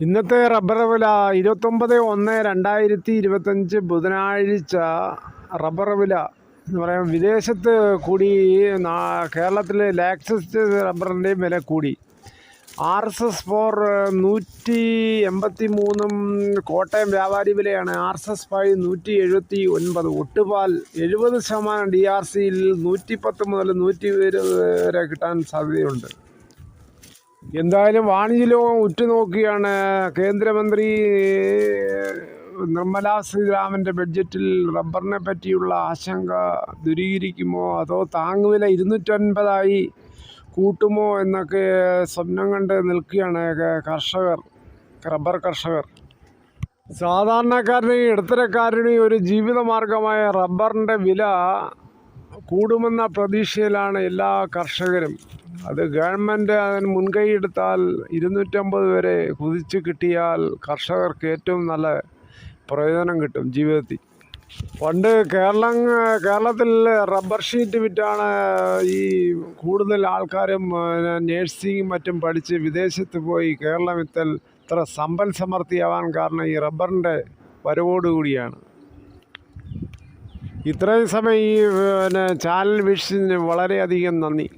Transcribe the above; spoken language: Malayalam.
ഇന്നത്തെ റബ്ബർ വില 29/1/2025 ബുധനാഴ്ച. റബ്ബർ വില എന്ന് പറയുമ്പോൾ വിദേശത്ത് കൂടി, കേരളത്തിലെ ലാക്സസ് റബ്ബറിൻ്റെയും വില കൂടി. RSS-4 183 കോട്ടയം വ്യാപാരി വിലയാണ്. RSS-5 179. ഒട്ടുപാൽ 70% DRCയിൽ 110 മുതൽ 120 വരെ കിട്ടാൻ സാധ്യതയുണ്ട്. എന്തായാലും വാണിജ്യ ലോകം ഉറ്റുനോക്കിയാണ് കേന്ദ്രമന്ത്രി നിർമ്മലാ സീതാരാമൻ്റെ ബഡ്ജറ്റിൽ റബ്ബറിനെ പറ്റിയുള്ള ആശങ്ക ദൂരീകരിക്കുമോ, അതോ താങ്ങുവില 250 കൂട്ടുമോ എന്നൊക്കെ സ്വപ്നം കണ്ട് നിൽക്കുകയാണ് റബ്ബർ കർഷകർ. സാധാരണക്കാരനെയും ഇടത്തരക്കാരനെയും ഒരു ജീവിതമാർഗമായ റബ്ബറിൻ്റെ വില കൂടുമെന്ന പ്രതീക്ഷയിലാണ് എല്ലാ കർഷകരും. അത് ഗവൺമെൻറ് അതിന് മുൻകൈയെടുത്താൽ 250 വരെ കുതിച്ച് കിട്ടിയാൽ കർഷകർക്ക് ഏറ്റവും നല്ല പ്രയോജനം കിട്ടും ജീവിതത്തിൽ. പണ്ട് കേരളത്തിൽ റബ്ബർ ഷീറ്റ് വിറ്റാണ് ഈ കൂടുതൽ ആൾക്കാരും നേഴ്സിംഗും മറ്റും പഠിച്ച് വിദേശത്ത് പോയി കേരളം ഇത്ര സമ്പൽ സമൃദ്ധിയാവാൻ കാരണം ഈ റബ്ബറിൻ്റെ വരവോടുകൂടിയാണ്. ഇത്രയും സമയം ഈ ചാനൽ വീക്ഷിച്ചതിന് വളരെയധികം നന്ദി.